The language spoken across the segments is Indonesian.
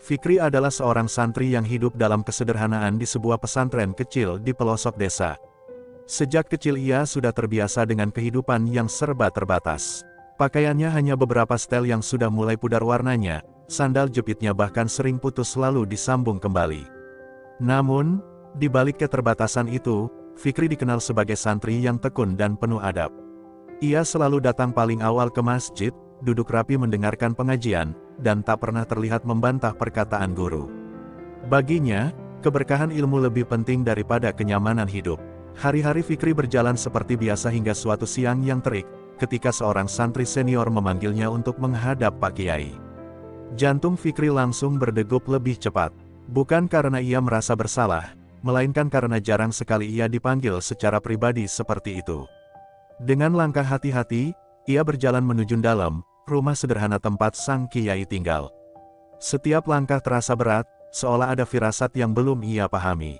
Fikri adalah seorang santri yang hidup dalam kesederhanaan di sebuah pesantren kecil di pelosok desa. Sejak kecil ia sudah terbiasa dengan kehidupan yang serba terbatas. Pakaiannya hanya beberapa setel yang sudah mulai pudar warnanya, sandal jepitnya bahkan sering putus lalu disambung kembali. Namun, di balik keterbatasan itu, Fikri dikenal sebagai santri yang tekun dan penuh adab. Ia selalu datang paling awal ke masjid, duduk rapi mendengarkan pengajian, dan tak pernah terlihat membantah perkataan guru. Baginya, keberkahan ilmu lebih penting daripada kenyamanan hidup. Hari-hari Fikri berjalan seperti biasa hingga suatu siang yang terik, ketika seorang santri senior memanggilnya untuk menghadap Pak Kiai. Jantung Fikri langsung berdegup lebih cepat. Bukan karena ia merasa bersalah, melainkan karena jarang sekali ia dipanggil secara pribadi seperti itu. Dengan langkah hati-hati, ia berjalan menuju dalam rumah sederhana tempat sang Kiai tinggal. Setiap langkah terasa berat, seolah ada firasat yang belum ia pahami.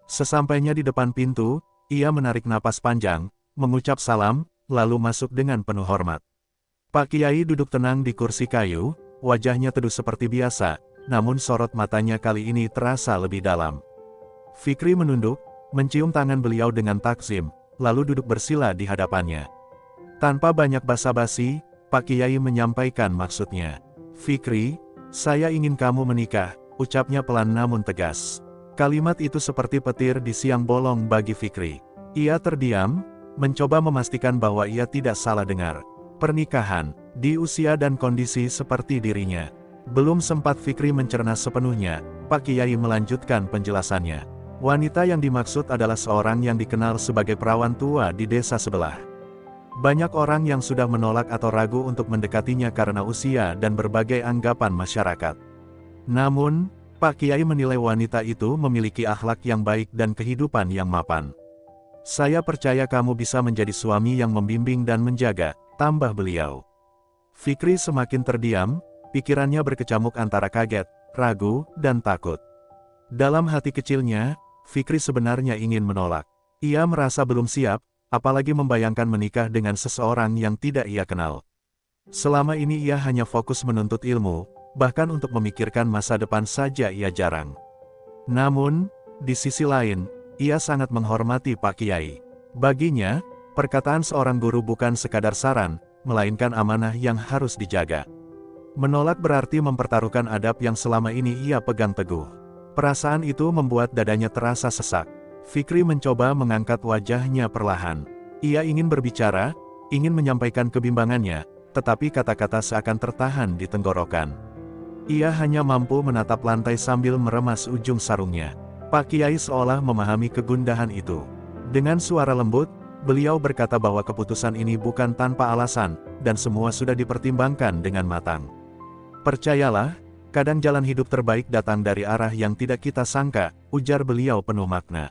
Sesampainya di depan pintu, ia menarik napas panjang, mengucap salam, lalu masuk dengan penuh hormat. Pak Kiai duduk tenang di kursi kayu, wajahnya teduh seperti biasa, namun sorot matanya kali ini terasa lebih dalam. Fikri menunduk, mencium tangan beliau dengan takzim, lalu duduk bersila di hadapannya. Tanpa banyak basa-basi, Pak Kiai menyampaikan maksudnya. "Fikri, saya ingin kamu menikah," ucapnya pelan namun tegas. Kalimat itu seperti petir di siang bolong bagi Fikri. Ia terdiam, mencoba memastikan bahwa ia tidak salah dengar. Pernikahan, di usia dan kondisi seperti dirinya. Belum sempat Fikri mencerna sepenuhnya, Pak Kiai melanjutkan penjelasannya. Wanita yang dimaksud adalah seorang yang dikenal sebagai perawan tua di desa sebelah. Banyak orang yang sudah menolak atau ragu untuk mendekatinya karena usia dan berbagai anggapan masyarakat. Namun, Pak Kiai menilai wanita itu memiliki akhlak yang baik dan kehidupan yang mapan. "Saya percaya kamu bisa menjadi suami yang membimbing dan menjaga," tambah beliau. Fikri semakin terdiam, pikirannya berkecamuk antara kaget, ragu, dan takut. Dalam hati kecilnya, Fikri sebenarnya ingin menolak. Ia merasa belum siap, apalagi membayangkan menikah dengan seseorang yang tidak ia kenal. Selama ini ia hanya fokus menuntut ilmu, bahkan untuk memikirkan masa depan saja ia jarang. Namun, di sisi lain, ia sangat menghormati Pak Kiai. Baginya, perkataan seorang guru bukan sekadar saran, melainkan amanah yang harus dijaga. Menolak berarti mempertaruhkan adab yang selama ini ia pegang teguh. Perasaan itu membuat dadanya terasa sesak. Fikri mencoba mengangkat wajahnya perlahan. Ia ingin berbicara, ingin menyampaikan kebimbangannya, tetapi kata-kata seakan tertahan di tenggorokan. Ia hanya mampu menatap lantai sambil meremas ujung sarungnya. Pak Kiai seolah memahami kegundahan itu. Dengan suara lembut, beliau berkata bahwa keputusan ini bukan tanpa alasan, dan semua sudah dipertimbangkan dengan matang. "Percayalah, kadang jalan hidup terbaik datang dari arah yang tidak kita sangka," ujar beliau penuh makna.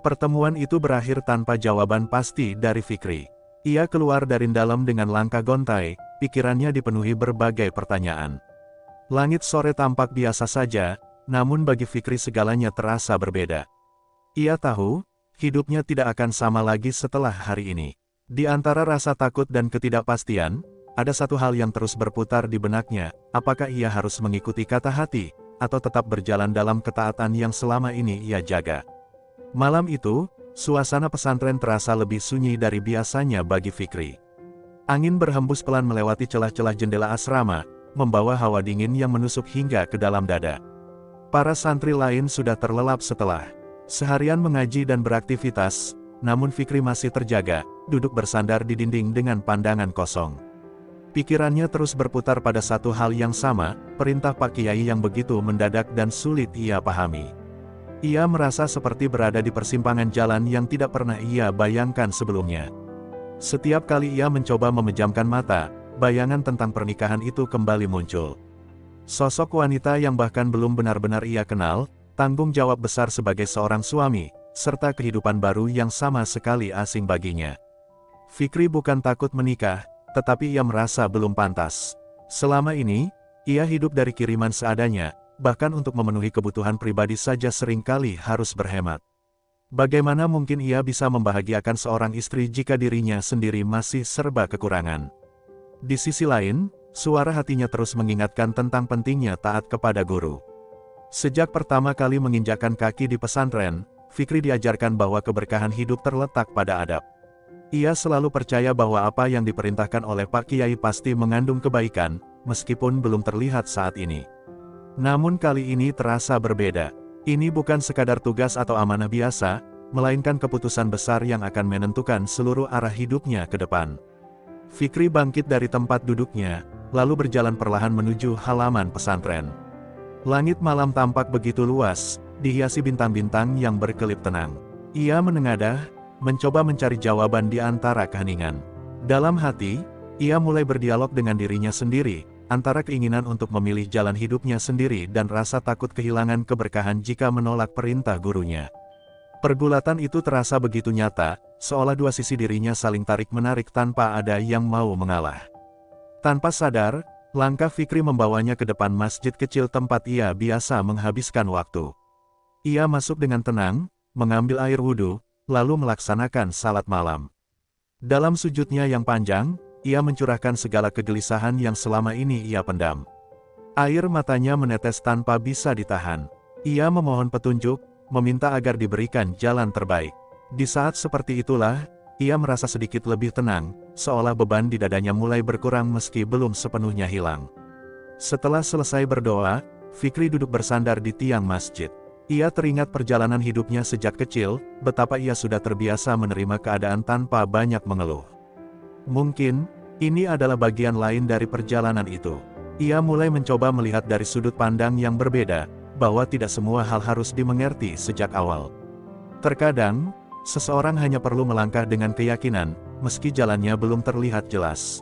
Pertemuan itu berakhir tanpa jawaban pasti dari Fikri. Ia keluar dari dalam dengan langkah gontai, pikirannya dipenuhi berbagai pertanyaan. Langit sore tampak biasa saja, namun bagi Fikri segalanya terasa berbeda. Ia tahu, hidupnya tidak akan sama lagi setelah hari ini. Di antara rasa takut dan ketidakpastian, ada satu hal yang terus berputar di benaknya, apakah ia harus mengikuti kata hati, atau tetap berjalan dalam ketaatan yang selama ini ia jaga. Malam itu, suasana pesantren terasa lebih sunyi dari biasanya bagi Fikri. Angin berhembus pelan melewati celah-celah jendela asrama, membawa hawa dingin yang menusuk hingga ke dalam dada. Para santri lain sudah terlelap setelah seharian mengaji dan beraktivitas, namun Fikri masih terjaga, duduk bersandar di dinding dengan pandangan kosong. Pikirannya terus berputar pada satu hal yang sama, perintah Pak Kiai yang begitu mendadak dan sulit ia pahami. Ia merasa seperti berada di persimpangan jalan yang tidak pernah ia bayangkan sebelumnya. Setiap kali ia mencoba memejamkan mata, bayangan tentang pernikahan itu kembali muncul. Sosok wanita yang bahkan belum benar-benar ia kenal, tanggung jawab besar sebagai seorang suami, serta kehidupan baru yang sama sekali asing baginya. Fikri bukan takut menikah, tetapi ia merasa belum pantas. Selama ini, ia hidup dari kiriman seadanya, bahkan untuk memenuhi kebutuhan pribadi saja seringkali harus berhemat. Bagaimana mungkin ia bisa membahagiakan seorang istri jika dirinya sendiri masih serba kekurangan? Di sisi lain, Suara hatinya terus mengingatkan tentang pentingnya taat kepada guru. Sejak pertama kali menginjakkan kaki di pesantren, Fikri diajarkan bahwa keberkahan hidup terletak pada adab. Ia selalu percaya bahwa apa yang diperintahkan oleh Pak Kiai pasti mengandung kebaikan, meskipun belum terlihat saat ini. Namun kali ini terasa berbeda. Ini bukan sekadar tugas atau amanah biasa, melainkan keputusan besar yang akan menentukan seluruh arah hidupnya ke depan. Fikri bangkit dari tempat duduknya, lalu berjalan perlahan menuju halaman pesantren. Langit malam tampak begitu luas, dihiasi bintang-bintang yang berkelip tenang. Ia menengadah, mencoba mencari jawaban di antara keheningan. Dalam hati, ia mulai berdialog dengan dirinya sendiri, antara keinginan untuk memilih jalan hidupnya sendiri dan rasa takut kehilangan keberkahan jika menolak perintah gurunya. Pergulatan itu terasa begitu nyata, seolah dua sisi dirinya saling tarik-menarik tanpa ada yang mau mengalah. Tanpa sadar, langkah Fikri membawanya ke depan masjid kecil tempat ia biasa menghabiskan waktu. Ia masuk dengan tenang, mengambil air wudhu, lalu melaksanakan salat malam. Dalam sujudnya yang panjang, ia mencurahkan segala kegelisahan yang selama ini ia pendam. Air matanya menetes tanpa bisa ditahan. Ia memohon petunjuk, meminta agar diberikan jalan terbaik. Di saat seperti itulah, ia merasa sedikit lebih tenang, seolah beban di dadanya mulai berkurang meski belum sepenuhnya hilang. Setelah selesai berdoa, Fikri duduk bersandar di tiang masjid. Ia teringat perjalanan hidupnya sejak kecil, betapa ia sudah terbiasa menerima keadaan tanpa banyak mengeluh. Mungkin, ini adalah bagian lain dari perjalanan itu. Ia mulai mencoba melihat dari sudut pandang yang berbeda, bahwa tidak semua hal harus dimengerti sejak awal. Terkadang, seseorang hanya perlu melangkah dengan keyakinan, meski jalannya belum terlihat jelas.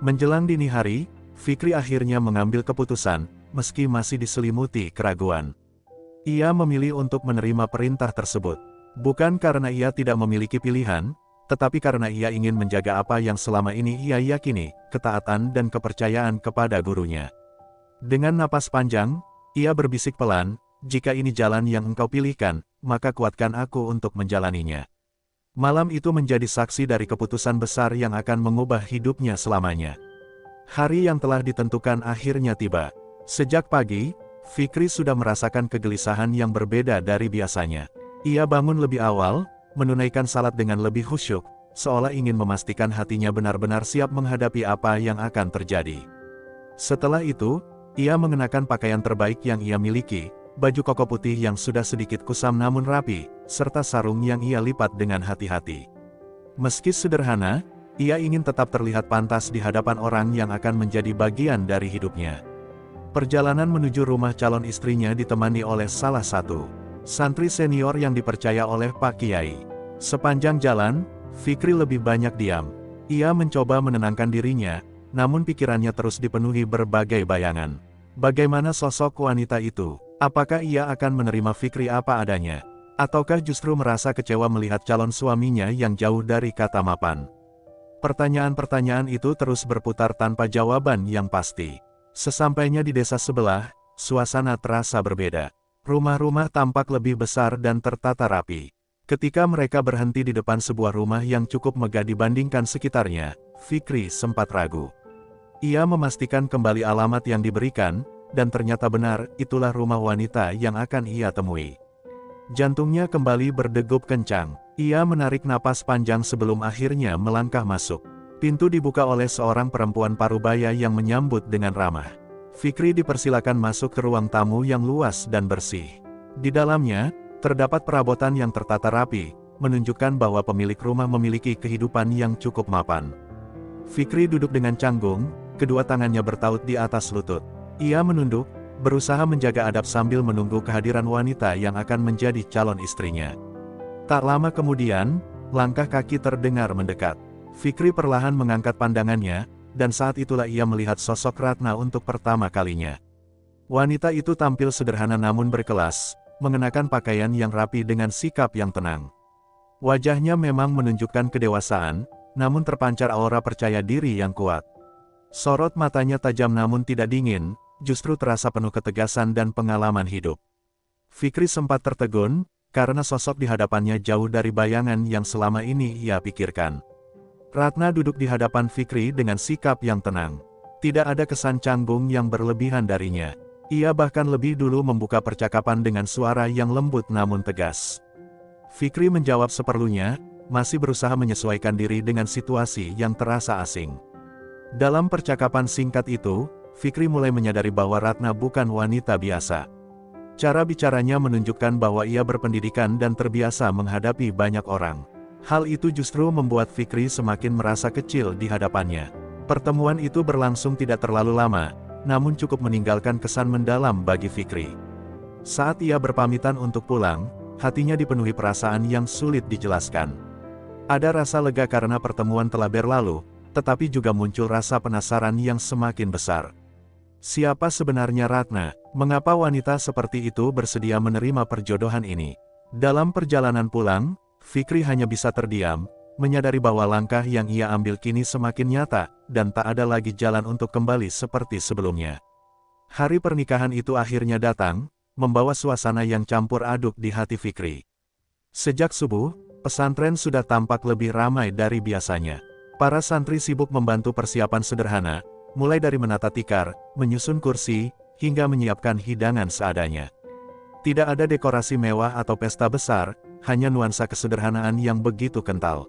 Menjelang dini hari, Fikri akhirnya mengambil keputusan, meski masih diselimuti keraguan. Ia memilih untuk menerima perintah tersebut. Bukan karena ia tidak memiliki pilihan, tetapi karena ia ingin menjaga apa yang selama ini ia yakini, ketaatan dan kepercayaan kepada gurunya. Dengan napas panjang, ia berbisik pelan, "Jika ini jalan yang engkau pilihkan, maka kuatkan aku untuk menjalaninya." Malam itu menjadi saksi dari keputusan besar yang akan mengubah hidupnya selamanya. Hari yang telah ditentukan akhirnya tiba. Sejak pagi, Fikri sudah merasakan kegelisahan yang berbeda dari biasanya. Ia bangun lebih awal, menunaikan salat dengan lebih khusyuk, seolah ingin memastikan hatinya benar-benar siap menghadapi apa yang akan terjadi. Setelah itu, ia mengenakan pakaian terbaik yang ia miliki, baju koko putih yang sudah sedikit kusam namun rapi, serta sarung yang ia lipat dengan hati-hati. Meski sederhana, ia ingin tetap terlihat pantas di hadapan orang yang akan menjadi bagian dari hidupnya. Perjalanan menuju rumah calon istrinya ditemani oleh salah satu santri senior yang dipercaya oleh Pak Kiai. Sepanjang jalan, Fikri lebih banyak diam. Ia mencoba menenangkan dirinya, namun pikirannya terus dipenuhi berbagai bayangan. Bagaimana sosok wanita itu? Apakah ia akan menerima Fikri apa adanya? Ataukah justru merasa kecewa melihat calon suaminya yang jauh dari kata mapan? Pertanyaan-pertanyaan itu terus berputar tanpa jawaban yang pasti. Sesampainya di desa sebelah, suasana terasa berbeda. Rumah-rumah tampak lebih besar dan tertata rapi. Ketika mereka berhenti di depan sebuah rumah yang cukup megah dibandingkan sekitarnya, Fikri sempat ragu. Ia memastikan kembali alamat yang diberikan, dan ternyata benar, itulah rumah wanita yang akan ia temui. Jantungnya kembali berdegup kencang. Ia menarik napas panjang sebelum akhirnya melangkah masuk. Pintu dibuka oleh seorang perempuan parubaya yang menyambut dengan ramah. Fikri dipersilakan masuk ke ruang tamu yang luas dan bersih. Di dalamnya, terdapat perabotan yang tertata rapi, menunjukkan bahwa pemilik rumah memiliki kehidupan yang cukup mapan. Fikri duduk dengan canggung, kedua tangannya bertaut di atas lutut. Ia menunduk, berusaha menjaga adab sambil menunggu kehadiran wanita yang akan menjadi calon istrinya. Tak lama kemudian, langkah kaki terdengar mendekat. Fikri perlahan mengangkat pandangannya, dan saat itulah ia melihat sosok Ratna untuk pertama kalinya. Wanita itu tampil sederhana namun berkelas, mengenakan pakaian yang rapi dengan sikap yang tenang. Wajahnya memang menunjukkan kedewasaan, namun terpancar aura percaya diri yang kuat. Sorot matanya tajam namun tidak dingin, justru terasa penuh ketegasan dan pengalaman hidup. Fikri sempat tertegun, karena sosok di hadapannya jauh dari bayangan yang selama ini ia pikirkan. Ratna duduk di hadapan Fikri dengan sikap yang tenang. Tidak ada kesan canggung yang berlebihan darinya. Ia bahkan lebih dulu membuka percakapan dengan suara yang lembut namun tegas. Fikri menjawab seperlunya, masih berusaha menyesuaikan diri dengan situasi yang terasa asing. Dalam percakapan singkat itu, Fikri mulai menyadari bahwa Ratna bukan wanita biasa. Cara bicaranya menunjukkan bahwa ia berpendidikan dan terbiasa menghadapi banyak orang. Hal itu justru membuat Fikri semakin merasa kecil di hadapannya. Pertemuan itu berlangsung tidak terlalu lama, namun cukup meninggalkan kesan mendalam bagi Fikri. Saat ia berpamitan untuk pulang, hatinya dipenuhi perasaan yang sulit dijelaskan. Ada rasa lega karena pertemuan telah berlalu, tetapi juga muncul rasa penasaran yang semakin besar. Siapa sebenarnya Ratna? Mengapa wanita seperti itu bersedia menerima perjodohan ini? Dalam perjalanan pulang, Fikri hanya bisa terdiam, menyadari bahwa langkah yang ia ambil kini semakin nyata, dan tak ada lagi jalan untuk kembali seperti sebelumnya. Hari pernikahan itu akhirnya datang, membawa suasana yang campur aduk di hati Fikri. Sejak subuh, pesantren sudah tampak lebih ramai dari biasanya. Para santri sibuk membantu persiapan sederhana, mulai dari menata tikar, menyusun kursi, hingga menyiapkan hidangan seadanya. Tidak ada dekorasi mewah atau pesta besar, hanya nuansa kesederhanaan yang begitu kental.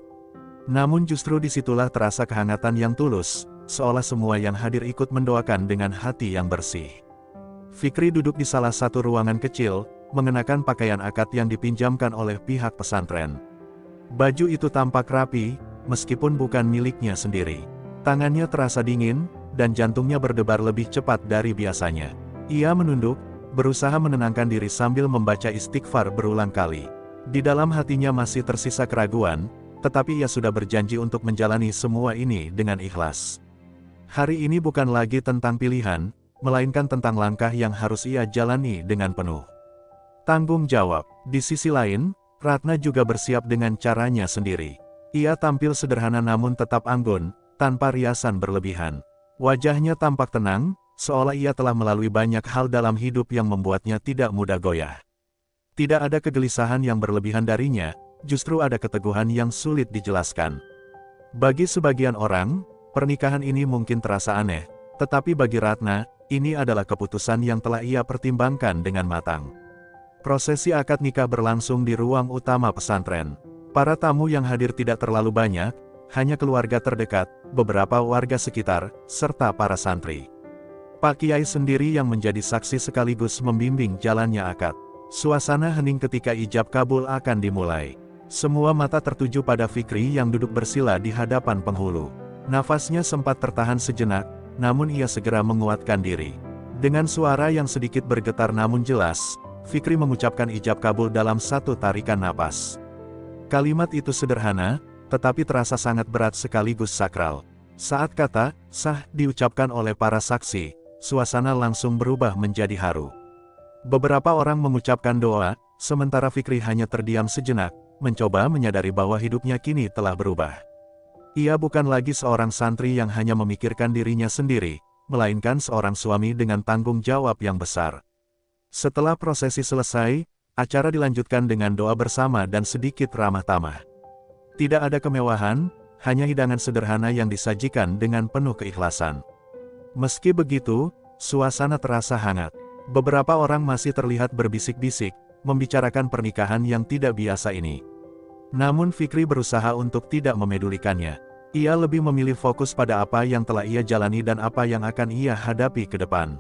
Namun justru disitulah terasa kehangatan yang tulus, seolah semua yang hadir ikut mendoakan dengan hati yang bersih. Fikri duduk di salah satu ruangan kecil, mengenakan pakaian akad yang dipinjamkan oleh pihak pesantren. Baju itu tampak rapi, meskipun bukan miliknya sendiri. Tangannya terasa dingin, dan jantungnya berdebar lebih cepat dari biasanya. Ia menunduk, berusaha menenangkan diri sambil membaca istighfar berulang kali. Di dalam hatinya masih tersisa keraguan, tetapi ia sudah berjanji untuk menjalani semua ini dengan ikhlas. Hari ini bukan lagi tentang pilihan, melainkan tentang langkah yang harus ia jalani dengan penuh tanggung jawab. Di sisi lain, Ratna juga bersiap dengan caranya sendiri. Ia tampil sederhana namun tetap anggun, tanpa riasan berlebihan. Wajahnya tampak tenang, seolah ia telah melalui banyak hal dalam hidup yang membuatnya tidak mudah goyah. Tidak ada kegelisahan yang berlebihan darinya, justru ada keteguhan yang sulit dijelaskan. Bagi sebagian orang, pernikahan ini mungkin terasa aneh, tetapi bagi Ratna, ini adalah keputusan yang telah ia pertimbangkan dengan matang. Prosesi akad nikah berlangsung di ruang utama pesantren. Para tamu yang hadir tidak terlalu banyak, hanya keluarga terdekat, beberapa warga sekitar, serta para santri. Pak Kiai sendiri yang menjadi saksi sekaligus membimbing jalannya akad. Suasana hening ketika ijab kabul akan dimulai. Semua mata tertuju pada Fikri yang duduk bersila di hadapan penghulu. Nafasnya sempat tertahan sejenak, namun ia segera menguatkan diri. Dengan suara yang sedikit bergetar namun jelas, Fikri mengucapkan ijab kabul dalam satu tarikan napas. Kalimat itu sederhana, tetapi terasa sangat berat sekaligus sakral. Saat kata "sah" diucapkan oleh para saksi, suasana langsung berubah menjadi haru. Beberapa orang mengucapkan doa, sementara Fikri hanya terdiam sejenak, mencoba menyadari bahwa hidupnya kini telah berubah. Ia bukan lagi seorang santri yang hanya memikirkan dirinya sendiri, melainkan seorang suami dengan tanggung jawab yang besar. Setelah prosesi selesai, acara dilanjutkan dengan doa bersama dan sedikit ramah tamah. Tidak ada kemewahan, hanya hidangan sederhana yang disajikan dengan penuh keikhlasan. Meski begitu, suasana terasa hangat. Beberapa orang masih terlihat berbisik-bisik, membicarakan pernikahan yang tidak biasa ini. Namun Fikri berusaha untuk tidak memedulikannya. Ia lebih memilih fokus pada apa yang telah ia jalani dan apa yang akan ia hadapi ke depan.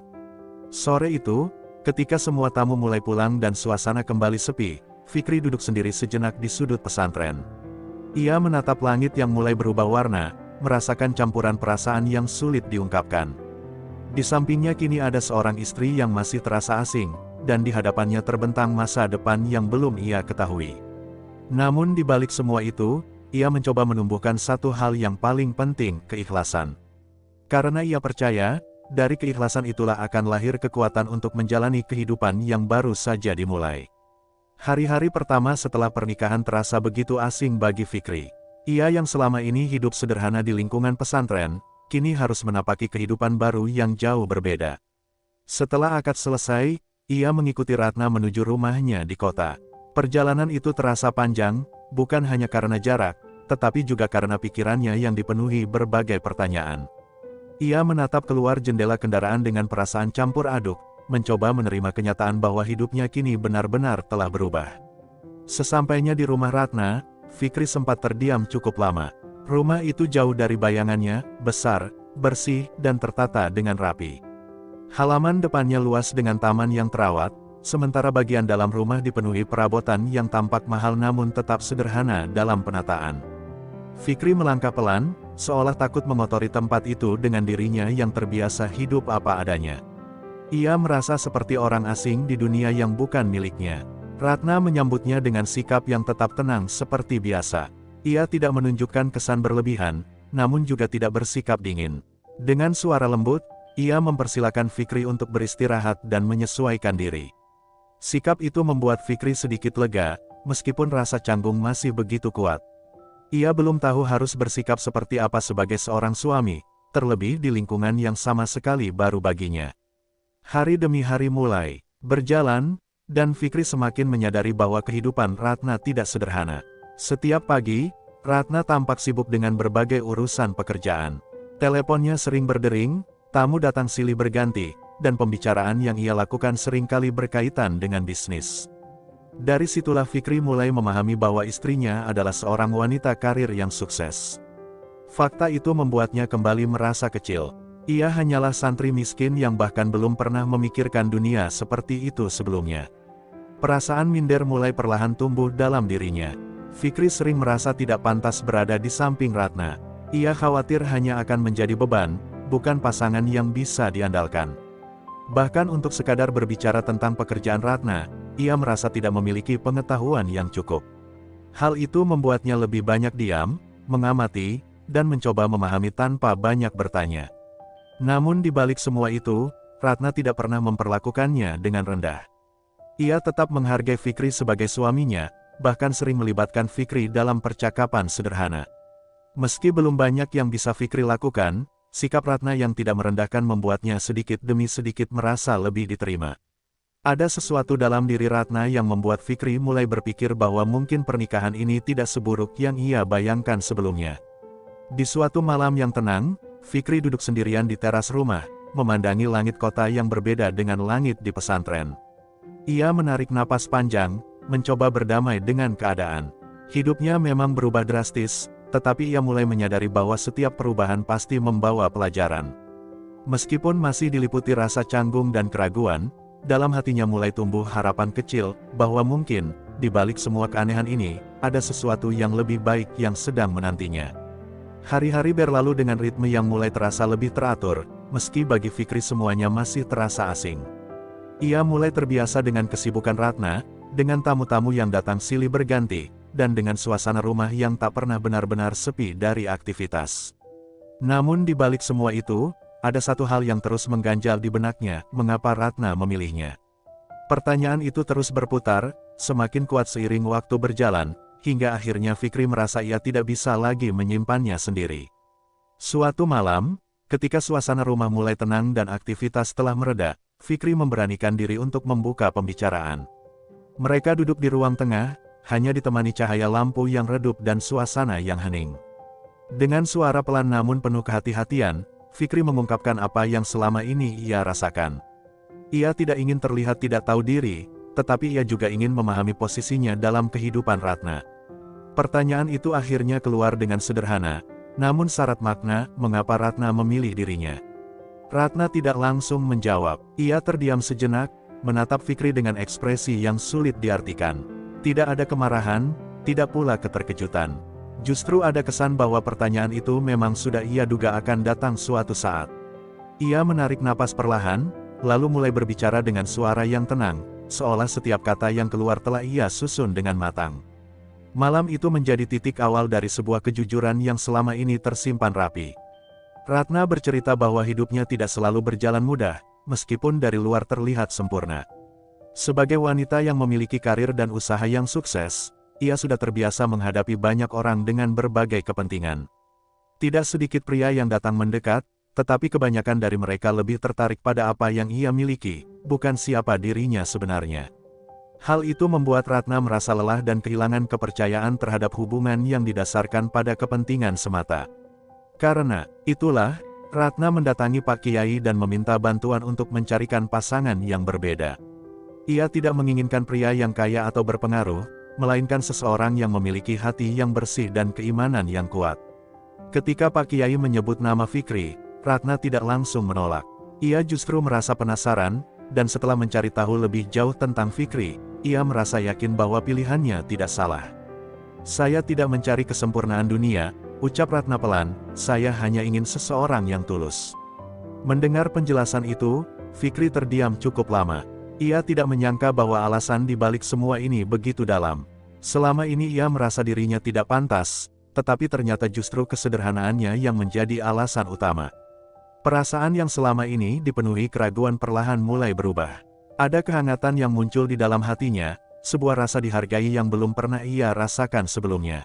Sore itu, ketika semua tamu mulai pulang dan suasana kembali sepi, Fikri duduk sendiri sejenak di sudut pesantren. Ia menatap langit yang mulai berubah warna, merasakan campuran perasaan yang sulit diungkapkan. Di sampingnya kini ada seorang istri yang masih terasa asing, dan di hadapannya terbentang masa depan yang belum ia ketahui. Namun di balik semua itu, ia mencoba menumbuhkan satu hal yang paling penting, keikhlasan. Karena ia percaya, dari keikhlasan itulah akan lahir kekuatan untuk menjalani kehidupan yang baru saja dimulai. Hari-hari pertama setelah pernikahan terasa begitu asing bagi Fikri. Ia yang selama ini hidup sederhana di lingkungan pesantren, kini harus menapaki kehidupan baru yang jauh berbeda. Setelah akad selesai, ia mengikuti Ratna menuju rumahnya di kota. Perjalanan itu terasa panjang, bukan hanya karena jarak, tetapi juga karena pikirannya yang dipenuhi berbagai pertanyaan. Ia menatap keluar jendela kendaraan dengan perasaan campur aduk, mencoba menerima kenyataan bahwa hidupnya kini benar-benar telah berubah. Sesampainya di rumah Ratna, Fikri sempat terdiam cukup lama. Rumah itu jauh dari bayangannya, besar, bersih, dan tertata dengan rapi. Halaman depannya luas dengan taman yang terawat, sementara bagian dalam rumah dipenuhi perabotan yang tampak mahal namun tetap sederhana dalam penataan. Fikri melangkah pelan, seolah takut mengotori tempat itu dengan dirinya yang terbiasa hidup apa adanya. Ia merasa seperti orang asing di dunia yang bukan miliknya. Ratna menyambutnya dengan sikap yang tetap tenang seperti biasa. Ia tidak menunjukkan kesan berlebihan, namun juga tidak bersikap dingin. Dengan suara lembut, ia mempersilakan Fikri untuk beristirahat dan menyesuaikan diri. Sikap itu membuat Fikri sedikit lega, meskipun rasa canggung masih begitu kuat. Ia belum tahu harus bersikap seperti apa sebagai seorang suami, terlebih di lingkungan yang sama sekali baru baginya. Hari demi hari mulai berjalan, dan Fikri semakin menyadari bahwa kehidupan Ratna tidak sederhana. Setiap pagi, Ratna tampak sibuk dengan berbagai urusan pekerjaan. Teleponnya sering berdering, tamu datang silih berganti, dan pembicaraan yang ia lakukan seringkali berkaitan dengan bisnis. Dari situlah Fikri mulai memahami bahwa istrinya adalah seorang wanita karir yang sukses. Fakta itu membuatnya kembali merasa kecil. Ia hanyalah santri miskin yang bahkan belum pernah memikirkan dunia seperti itu sebelumnya. Perasaan minder mulai perlahan tumbuh dalam dirinya. Fikri sering merasa tidak pantas berada di samping Ratna. Ia khawatir hanya akan menjadi beban, bukan pasangan yang bisa diandalkan. Bahkan untuk sekadar berbicara tentang pekerjaan Ratna, ia merasa tidak memiliki pengetahuan yang cukup. Hal itu membuatnya lebih banyak diam, mengamati, dan mencoba memahami tanpa banyak bertanya. Namun di balik semua itu, Ratna tidak pernah memperlakukannya dengan rendah. Ia tetap menghargai Fikri sebagai suaminya, bahkan sering melibatkan Fikri dalam percakapan sederhana. Meski belum banyak yang bisa Fikri lakukan, sikap Ratna yang tidak merendahkan membuatnya sedikit demi sedikit merasa lebih diterima. Ada sesuatu dalam diri Ratna yang membuat Fikri mulai berpikir bahwa mungkin pernikahan ini tidak seburuk yang ia bayangkan sebelumnya. Di suatu malam yang tenang, Fikri duduk sendirian di teras rumah, memandangi langit kota yang berbeda dengan langit di pesantren. Ia menarik napas panjang, mencoba berdamai dengan keadaan. Hidupnya memang berubah drastis, tetapi ia mulai menyadari bahwa setiap perubahan pasti membawa pelajaran. Meskipun masih diliputi rasa canggung dan keraguan, dalam hatinya mulai tumbuh harapan kecil, bahwa mungkin, di balik semua keanehan ini, ada sesuatu yang lebih baik yang sedang menantinya. Hari-hari berlalu dengan ritme yang mulai terasa lebih teratur, meski bagi Fikri semuanya masih terasa asing. Ia mulai terbiasa dengan kesibukan Ratna, dengan tamu-tamu yang datang silih berganti, dan dengan suasana rumah yang tak pernah benar-benar sepi dari aktivitas. Namun di balik semua itu, ada satu hal yang terus mengganjal di benaknya, mengapa Ratna memilihnya. Pertanyaan itu terus berputar, semakin kuat seiring waktu berjalan, hingga akhirnya Fikri merasa ia tidak bisa lagi menyimpannya sendiri. Suatu malam, ketika suasana rumah mulai tenang dan aktivitas telah mereda, Fikri memberanikan diri untuk membuka pembicaraan. Mereka duduk di ruang tengah, hanya ditemani cahaya lampu yang redup dan suasana yang hening. Dengan suara pelan namun penuh kehati-hatian, Fikri mengungkapkan apa yang selama ini ia rasakan. Ia tidak ingin terlihat tidak tahu diri, tetapi ia juga ingin memahami posisinya dalam kehidupan Ratna. Pertanyaan itu akhirnya keluar dengan sederhana, namun syarat makna, mengapa Ratna memilih dirinya. Ratna tidak langsung menjawab. Ia terdiam sejenak, menatap Fikri dengan ekspresi yang sulit diartikan. Tidak ada kemarahan, tidak pula keterkejutan. Justru ada kesan bahwa pertanyaan itu memang sudah ia duga akan datang suatu saat. Ia menarik napas perlahan, lalu mulai berbicara dengan suara yang tenang, seolah setiap kata yang keluar telah ia susun dengan matang. Malam itu menjadi titik awal dari sebuah kejujuran yang selama ini tersimpan rapi. Ratna bercerita bahwa hidupnya tidak selalu berjalan mudah, meskipun dari luar terlihat sempurna. Sebagai wanita yang memiliki karir dan usaha yang sukses, ia sudah terbiasa menghadapi banyak orang dengan berbagai kepentingan. Tidak sedikit pria yang datang mendekat, tetapi kebanyakan dari mereka lebih tertarik pada apa yang ia miliki, bukan siapa dirinya sebenarnya. Hal itu membuat Ratna merasa lelah dan kehilangan kepercayaan terhadap hubungan yang didasarkan pada kepentingan semata. Karena itulah, Ratna mendatangi Pak Kiai dan meminta bantuan untuk mencarikan pasangan yang berbeda. Ia tidak menginginkan pria yang kaya atau berpengaruh, melainkan seseorang yang memiliki hati yang bersih dan keimanan yang kuat. Ketika Pak Kiai menyebut nama Fikri, Ratna tidak langsung menolak. Ia justru merasa penasaran, dan setelah mencari tahu lebih jauh tentang Fikri, ia merasa yakin bahwa pilihannya tidak salah. "Saya tidak mencari kesempurnaan dunia," ucap Ratna pelan, "saya hanya ingin seseorang yang tulus." Mendengar penjelasan itu, Fikri terdiam cukup lama. Ia tidak menyangka bahwa alasan di balik semua ini begitu dalam. Selama ini ia merasa dirinya tidak pantas, tetapi ternyata justru kesederhanaannya yang menjadi alasan utama. Perasaan yang selama ini dipenuhi keraguan perlahan mulai berubah. Ada kehangatan yang muncul di dalam hatinya, sebuah rasa dihargai yang belum pernah ia rasakan sebelumnya.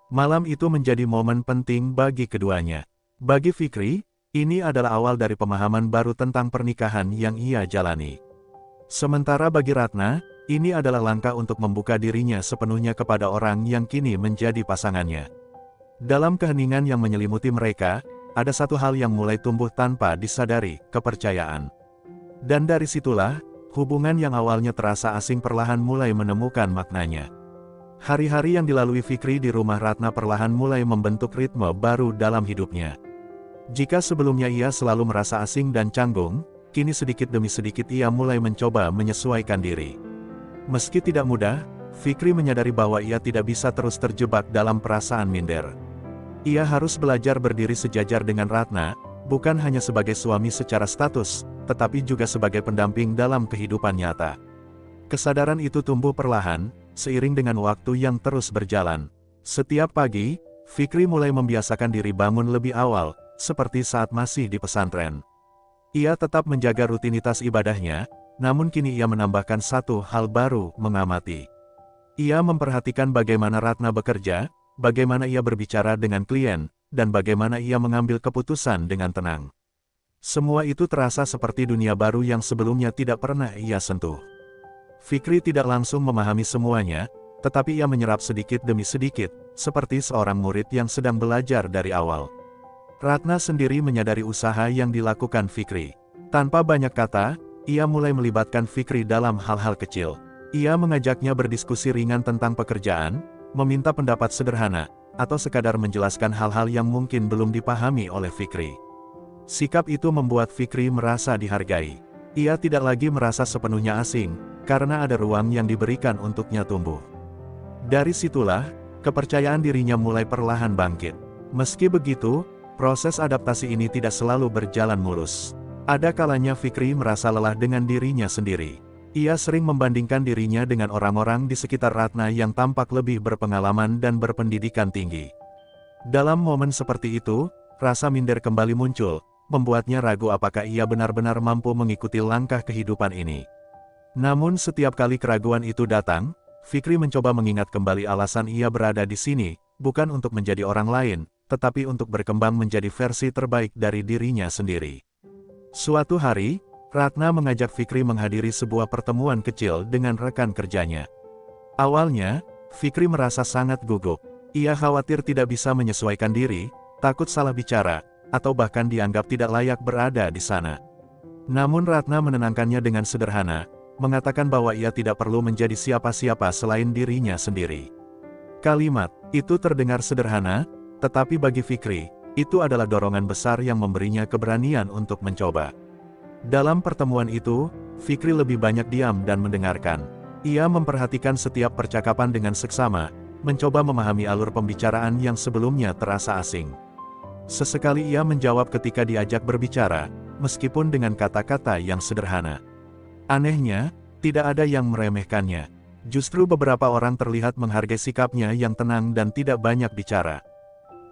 Malam itu menjadi momen penting bagi keduanya. Bagi Fikri, ini adalah awal dari pemahaman baru tentang pernikahan yang ia jalani. Sementara bagi Ratna, ini adalah langkah untuk membuka dirinya sepenuhnya kepada orang yang kini menjadi pasangannya. Dalam keheningan yang menyelimuti mereka, ada satu hal yang mulai tumbuh tanpa disadari, kepercayaan. Dan dari situlah, hubungan yang awalnya terasa asing perlahan mulai menemukan maknanya. Hari-hari yang dilalui Fikri di rumah Ratna perlahan mulai membentuk ritme baru dalam hidupnya. Jika sebelumnya ia selalu merasa asing dan canggung, kini sedikit demi sedikit ia mulai mencoba menyesuaikan diri. Meski tidak mudah, Fikri menyadari bahwa ia tidak bisa terus terjebak dalam perasaan minder. Ia harus belajar berdiri sejajar dengan Ratna, bukan hanya sebagai suami secara status, tetapi juga sebagai pendamping dalam kehidupan nyata. Kesadaran itu tumbuh perlahan, seiring dengan waktu yang terus berjalan. Setiap pagi, Fikri mulai membiasakan diri bangun lebih awal, seperti saat masih di pesantren. Ia tetap menjaga rutinitas ibadahnya, namun kini ia menambahkan satu hal baru, mengamati. Ia memperhatikan bagaimana Ratna bekerja, bagaimana ia berbicara dengan klien, dan bagaimana ia mengambil keputusan dengan tenang. Semua itu terasa seperti dunia baru yang sebelumnya tidak pernah ia sentuh. Fikri tidak langsung memahami semuanya, tetapi ia menyerap sedikit demi sedikit, seperti seorang murid yang sedang belajar dari awal. Ratna sendiri menyadari usaha yang dilakukan Fikri. Tanpa banyak kata, ia mulai melibatkan Fikri dalam hal-hal kecil. Ia mengajaknya berdiskusi ringan tentang pekerjaan, meminta pendapat sederhana, atau sekadar menjelaskan hal-hal yang mungkin belum dipahami oleh Fikri. Sikap itu membuat Fikri merasa dihargai. Ia tidak lagi merasa sepenuhnya asing, karena ada ruang yang diberikan untuknya tumbuh. Dari situlah, kepercayaan dirinya mulai perlahan bangkit. Meski begitu, proses adaptasi ini tidak selalu berjalan mulus. Ada kalanya Fikri merasa lelah dengan dirinya sendiri. Ia sering membandingkan dirinya dengan orang-orang di sekitar Ratna yang tampak lebih berpengalaman dan berpendidikan tinggi. Dalam momen seperti itu, rasa minder kembali muncul, membuatnya ragu apakah ia benar-benar mampu mengikuti langkah kehidupan ini. Namun setiap kali keraguan itu datang, Fikri mencoba mengingat kembali alasan ia berada di sini, bukan untuk menjadi orang lain, tetapi untuk berkembang menjadi versi terbaik dari dirinya sendiri. Suatu hari, Ratna mengajak Fikri menghadiri sebuah pertemuan kecil dengan rekan kerjanya. Awalnya, Fikri merasa sangat gugup. Ia khawatir tidak bisa menyesuaikan diri, takut salah bicara, atau bahkan dianggap tidak layak berada di sana. Namun Ratna menenangkannya dengan sederhana, mengatakan bahwa ia tidak perlu menjadi siapa-siapa selain dirinya sendiri. Kalimat itu terdengar sederhana, tetapi bagi Fikri, itu adalah dorongan besar yang memberinya keberanian untuk mencoba. Dalam pertemuan itu, Fikri lebih banyak diam dan mendengarkan. Ia memperhatikan setiap percakapan dengan seksama, mencoba memahami alur pembicaraan yang sebelumnya terasa asing. Sesekali ia menjawab ketika diajak berbicara, meskipun dengan kata-kata yang sederhana. Anehnya, tidak ada yang meremehkannya. Justru beberapa orang terlihat menghargai sikapnya yang tenang dan tidak banyak bicara.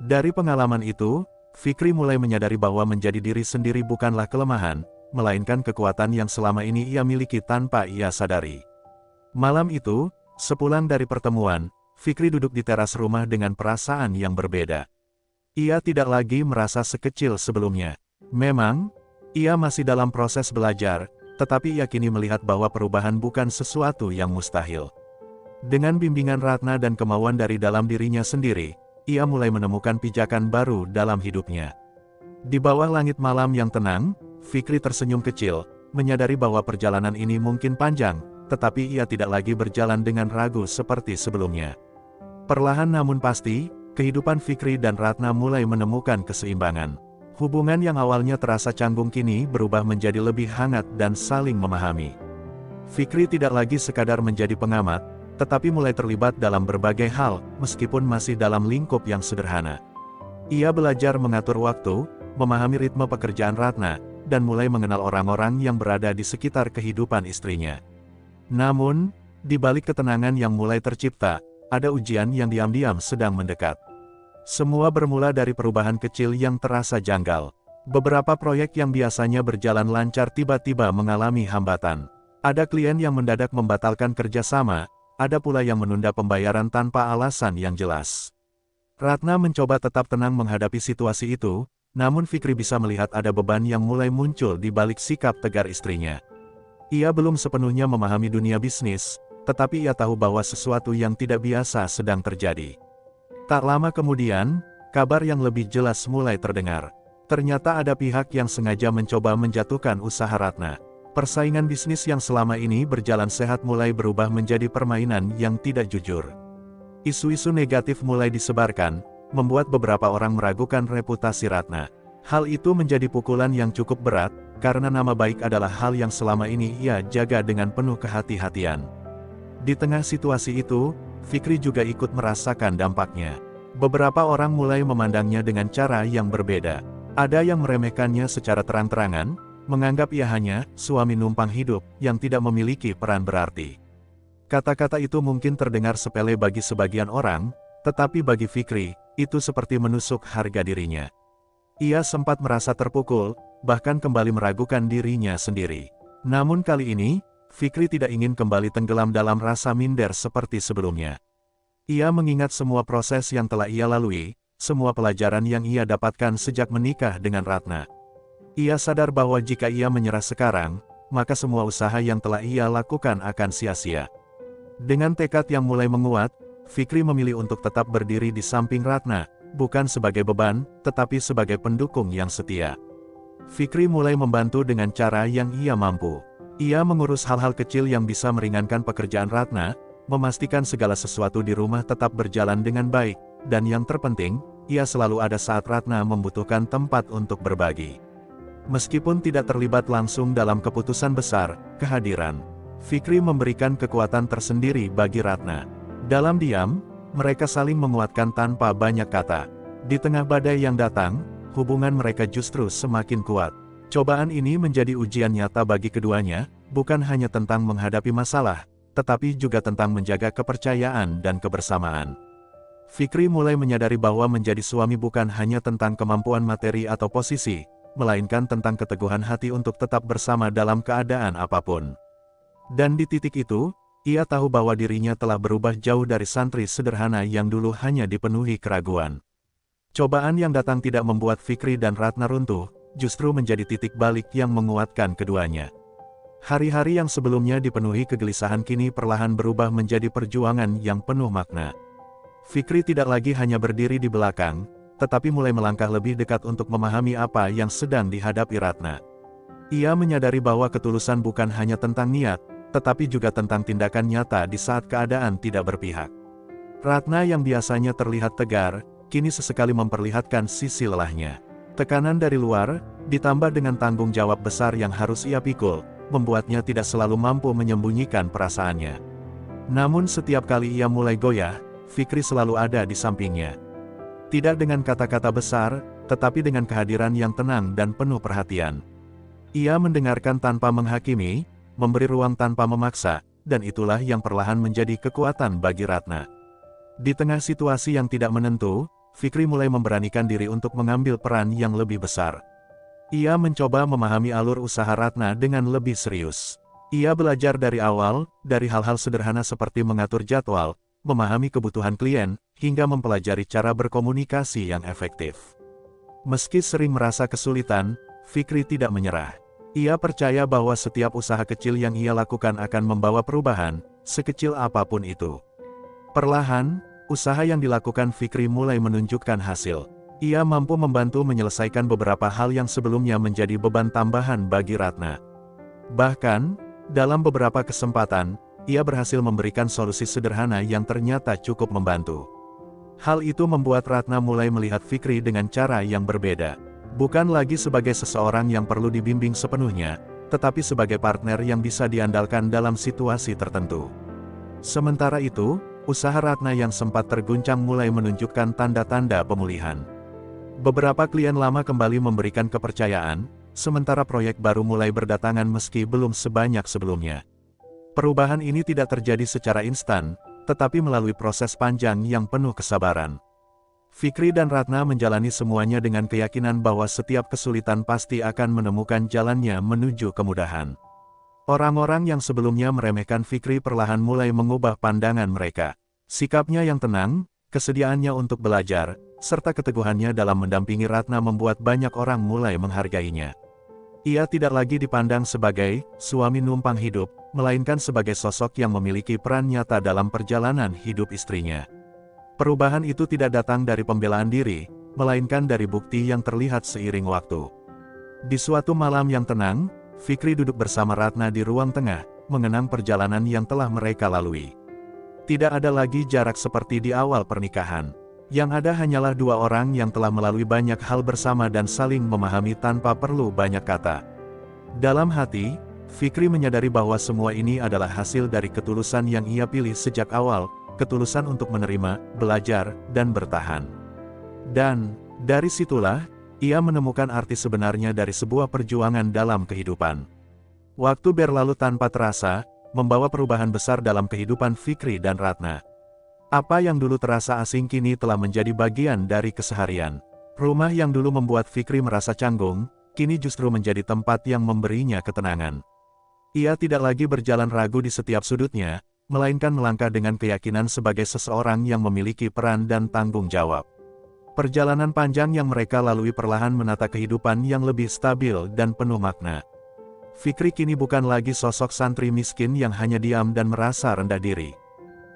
Dari pengalaman itu, Fikri mulai menyadari bahwa menjadi diri sendiri bukanlah kelemahan, melainkan kekuatan yang selama ini ia miliki tanpa ia sadari. Malam itu, sepulang dari pertemuan, Fikri duduk di teras rumah dengan perasaan yang berbeda. Ia tidak lagi merasa sekecil sebelumnya. Memang, ia masih dalam proses belajar, tetapi ia kini melihat bahwa perubahan bukan sesuatu yang mustahil. Dengan bimbingan Ratna dan kemauan dari dalam dirinya sendiri, ia mulai menemukan pijakan baru dalam hidupnya. Di bawah langit malam yang tenang, Fikri tersenyum kecil, menyadari bahwa perjalanan ini mungkin panjang, tetapi ia tidak lagi berjalan dengan ragu seperti sebelumnya. Perlahan namun pasti, kehidupan Fikri dan Ratna mulai menemukan keseimbangan. Hubungan yang awalnya terasa canggung kini berubah menjadi lebih hangat dan saling memahami. Fikri tidak lagi sekadar menjadi pengamat, tetapi mulai terlibat dalam berbagai hal, meskipun masih dalam lingkup yang sederhana. Ia belajar mengatur waktu, memahami ritme pekerjaan Ratna, dan mulai mengenal orang-orang yang berada di sekitar kehidupan istrinya. Namun, di balik ketenangan yang mulai tercipta, ada ujian yang diam-diam sedang mendekat. Semua bermula dari perubahan kecil yang terasa janggal. Beberapa proyek yang biasanya berjalan lancar tiba-tiba mengalami hambatan. Ada klien yang mendadak membatalkan kerjasama, ada pula yang menunda pembayaran tanpa alasan yang jelas. Ratna mencoba tetap tenang menghadapi situasi itu, namun Fikri bisa melihat ada beban yang mulai muncul di balik sikap tegar istrinya. Ia belum sepenuhnya memahami dunia bisnis, tetapi ia tahu bahwa sesuatu yang tidak biasa sedang terjadi. Tak lama kemudian, kabar yang lebih jelas mulai terdengar. Ternyata ada pihak yang sengaja mencoba menjatuhkan usaha Ratna. Persaingan bisnis yang selama ini berjalan sehat mulai berubah menjadi permainan yang tidak jujur. Isu-isu negatif mulai disebarkan, membuat beberapa orang meragukan reputasi Ratna. Hal itu menjadi pukulan yang cukup berat, karena nama baik adalah hal yang selama ini ia jaga dengan penuh kehati-hatian. Di tengah situasi itu, Fikri juga ikut merasakan dampaknya. Beberapa orang mulai memandangnya dengan cara yang berbeda. Ada yang meremehkannya secara terang-terangan, menganggap ia hanya suami numpang hidup yang tidak memiliki peran berarti. Kata-kata itu mungkin terdengar sepele bagi sebagian orang, tetapi bagi Fikri, itu seperti menusuk harga dirinya. Ia sempat merasa terpukul, bahkan kembali meragukan dirinya sendiri. Namun kali ini, Fikri tidak ingin kembali tenggelam dalam rasa minder seperti sebelumnya. Ia mengingat semua proses yang telah ia lalui, semua pelajaran yang ia dapatkan sejak menikah dengan Ratna. Ia sadar bahwa jika ia menyerah sekarang, maka semua usaha yang telah ia lakukan akan sia-sia. Dengan tekad yang mulai menguat, Fikri memilih untuk tetap berdiri di samping Ratna, bukan sebagai beban, tetapi sebagai pendukung yang setia. Fikri mulai membantu dengan cara yang ia mampu. Ia mengurus hal-hal kecil yang bisa meringankan pekerjaan Ratna, memastikan segala sesuatu di rumah tetap berjalan dengan baik, dan yang terpenting, ia selalu ada saat Ratna membutuhkan tempat untuk berbagi. Meskipun tidak terlibat langsung dalam keputusan besar, kehadiran Fikri memberikan kekuatan tersendiri bagi Ratna. Dalam diam, mereka saling menguatkan tanpa banyak kata. Di tengah badai yang datang, hubungan mereka justru semakin kuat. Cobaan ini menjadi ujian nyata bagi keduanya, bukan hanya tentang menghadapi masalah, tetapi juga tentang menjaga kepercayaan dan kebersamaan. Fikri mulai menyadari bahwa menjadi suami bukan hanya tentang kemampuan materi atau posisi, melainkan tentang keteguhan hati untuk tetap bersama dalam keadaan apapun. Dan di titik itu, ia tahu bahwa dirinya telah berubah jauh dari santri sederhana yang dulu hanya dipenuhi keraguan. Cobaan yang datang tidak membuat Fikri dan Ratna runtuh, justru menjadi titik balik yang menguatkan keduanya. Hari-hari yang sebelumnya dipenuhi kegelisahan kini perlahan berubah menjadi perjuangan yang penuh makna. Fikri tidak lagi hanya berdiri di belakang, tetapi mulai melangkah lebih dekat untuk memahami apa yang sedang dihadapi Ratna. Ia menyadari bahwa ketulusan bukan hanya tentang niat, tetapi juga tentang tindakan nyata di saat keadaan tidak berpihak. Ratna yang biasanya terlihat tegar, kini sesekali memperlihatkan sisi lelahnya. Tekanan dari luar, ditambah dengan tanggung jawab besar yang harus ia pikul, membuatnya tidak selalu mampu menyembunyikan perasaannya. Namun setiap kali ia mulai goyah, Fikri selalu ada di sampingnya. Tidak dengan kata-kata besar, tetapi dengan kehadiran yang tenang dan penuh perhatian. Ia mendengarkan tanpa menghakimi, memberi ruang tanpa memaksa, dan itulah yang perlahan menjadi kekuatan bagi Ratna. Di tengah situasi yang tidak menentu, Fikri mulai memberanikan diri untuk mengambil peran yang lebih besar. Ia mencoba memahami alur usaha Ratna dengan lebih serius. Ia belajar dari awal, dari hal-hal sederhana seperti mengatur jadwal, memahami kebutuhan klien, hingga mempelajari cara berkomunikasi yang efektif. Meski sering merasa kesulitan, Fikri tidak menyerah. Ia percaya bahwa setiap usaha kecil yang ia lakukan akan membawa perubahan, sekecil apapun itu. Perlahan, usaha yang dilakukan Fikri mulai menunjukkan hasil. Ia mampu membantu menyelesaikan beberapa hal yang sebelumnya menjadi beban tambahan bagi Ratna. Bahkan, dalam beberapa kesempatan, ia berhasil memberikan solusi sederhana yang ternyata cukup membantu. Hal itu membuat Ratna mulai melihat Fikri dengan cara yang berbeda. Bukan lagi sebagai seseorang yang perlu dibimbing sepenuhnya, tetapi sebagai partner yang bisa diandalkan dalam situasi tertentu. Sementara itu, usaha Ratna yang sempat terguncang mulai menunjukkan tanda-tanda pemulihan. Beberapa klien lama kembali memberikan kepercayaan, sementara proyek baru mulai berdatangan meski belum sebanyak sebelumnya. Perubahan ini tidak terjadi secara instan, tetapi melalui proses panjang yang penuh kesabaran. Fikri dan Ratna menjalani semuanya dengan keyakinan bahwa setiap kesulitan pasti akan menemukan jalannya menuju kemudahan. Orang-orang yang sebelumnya meremehkan Fikri perlahan mulai mengubah pandangan mereka. Sikapnya yang tenang, kesediaannya untuk belajar, serta keteguhannya dalam mendampingi Ratna membuat banyak orang mulai menghargainya. Ia tidak lagi dipandang sebagai suami numpang hidup, melainkan sebagai sosok yang memiliki peran nyata dalam perjalanan hidup istrinya. Perubahan itu tidak datang dari pembelaan diri, melainkan dari bukti yang terlihat seiring waktu. Di suatu malam yang tenang, Fikri duduk bersama Ratna di ruang tengah, mengenang perjalanan yang telah mereka lalui. Tidak ada lagi jarak seperti di awal pernikahan. Yang ada hanyalah dua orang yang telah melalui banyak hal bersama dan saling memahami tanpa perlu banyak kata. Dalam hati, Fikri menyadari bahwa semua ini adalah hasil dari ketulusan yang ia pilih sejak awal, ketulusan untuk menerima, belajar, dan bertahan. Dan, dari situlah, ia menemukan arti sebenarnya dari sebuah perjuangan dalam kehidupan. Waktu berlalu tanpa terasa, membawa perubahan besar dalam kehidupan Fikri dan Ratna. Apa yang dulu terasa asing kini telah menjadi bagian dari keseharian. Rumah yang dulu membuat Fikri merasa canggung, kini justru menjadi tempat yang memberinya ketenangan. Ia tidak lagi berjalan ragu di setiap sudutnya, melainkan melangkah dengan keyakinan sebagai seseorang yang memiliki peran dan tanggung jawab. Perjalanan panjang yang mereka lalui perlahan menata kehidupan yang lebih stabil dan penuh makna. Fikri kini bukan lagi sosok santri miskin yang hanya diam dan merasa rendah diri.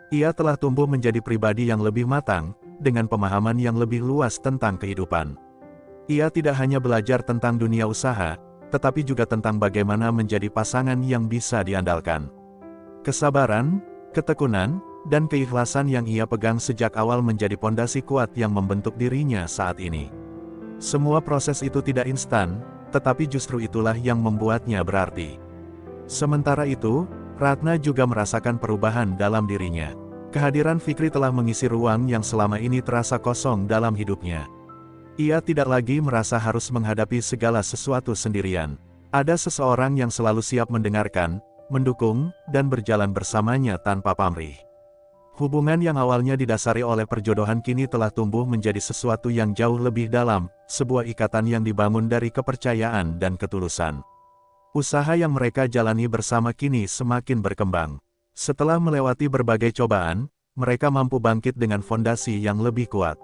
Ia telah tumbuh menjadi pribadi yang lebih matang, dengan pemahaman yang lebih luas tentang kehidupan. Ia tidak hanya belajar tentang dunia usaha, tetapi juga tentang bagaimana menjadi pasangan yang bisa diandalkan. Kesabaran, ketekunan, dan keikhlasan yang ia pegang sejak awal menjadi pondasi kuat yang membentuk dirinya saat ini. Semua proses itu tidak instan, tetapi justru itulah yang membuatnya berarti. Sementara itu, Ratna juga merasakan perubahan dalam dirinya. Kehadiran Fikri telah mengisi ruang yang selama ini terasa kosong dalam hidupnya. Ia tidak lagi merasa harus menghadapi segala sesuatu sendirian. Ada seseorang yang selalu siap mendengarkan, mendukung, dan berjalan bersamanya tanpa pamrih. Hubungan yang awalnya didasari oleh perjodohan kini telah tumbuh menjadi sesuatu yang jauh lebih dalam, sebuah ikatan yang dibangun dari kepercayaan dan ketulusan. Usaha yang mereka jalani bersama kini semakin berkembang. Setelah melewati berbagai cobaan, mereka mampu bangkit dengan fondasi yang lebih kuat.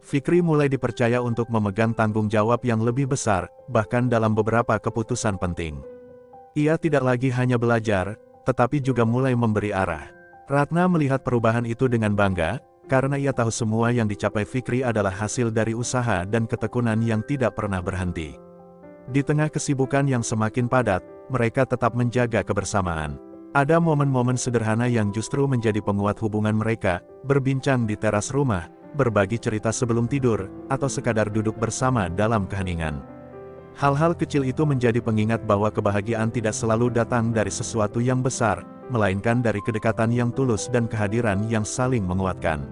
Fikri mulai dipercaya untuk memegang tanggung jawab yang lebih besar, bahkan dalam beberapa keputusan penting. Ia tidak lagi hanya belajar, tetapi juga mulai memberi arah. Ratna melihat perubahan itu dengan bangga, karena ia tahu semua yang dicapai Fikri adalah hasil dari usaha dan ketekunan yang tidak pernah berhenti. Di tengah kesibukan yang semakin padat, mereka tetap menjaga kebersamaan. Ada momen-momen sederhana yang justru menjadi penguat hubungan mereka, berbincang di teras rumah, berbagi cerita sebelum tidur, atau sekadar duduk bersama dalam keheningan. Hal-hal kecil itu menjadi pengingat bahwa kebahagiaan tidak selalu datang dari sesuatu yang besar, melainkan dari kedekatan yang tulus dan kehadiran yang saling menguatkan.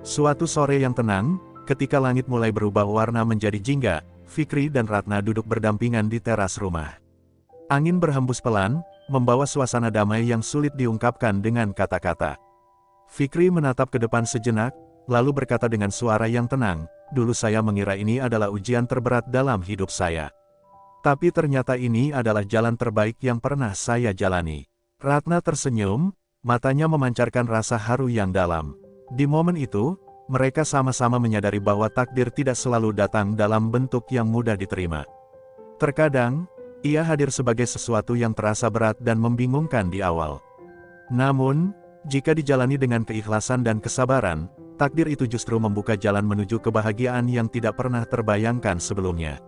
Suatu sore yang tenang, ketika langit mulai berubah warna menjadi jingga, Fikri dan Ratna duduk berdampingan di teras rumah. Angin berhembus pelan, membawa suasana damai yang sulit diungkapkan dengan kata-kata. Fikri menatap ke depan sejenak, lalu berkata dengan suara yang tenang, "Dulu saya mengira ini adalah ujian terberat dalam hidup saya. Tapi ternyata ini adalah jalan terbaik yang pernah saya jalani." Ratna tersenyum, matanya memancarkan rasa haru yang dalam. Di momen itu, mereka sama-sama menyadari bahwa takdir tidak selalu datang dalam bentuk yang mudah diterima. Terkadang, ia hadir sebagai sesuatu yang terasa berat dan membingungkan di awal. Namun, jika dijalani dengan keikhlasan dan kesabaran, takdir itu justru membuka jalan menuju kebahagiaan yang tidak pernah terbayangkan sebelumnya.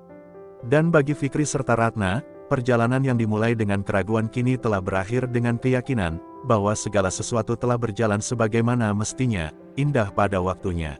Dan bagi Fikri serta Ratna, perjalanan yang dimulai dengan keraguan kini telah berakhir dengan keyakinan bahwa segala sesuatu telah berjalan sebagaimana mestinya, indah pada waktunya.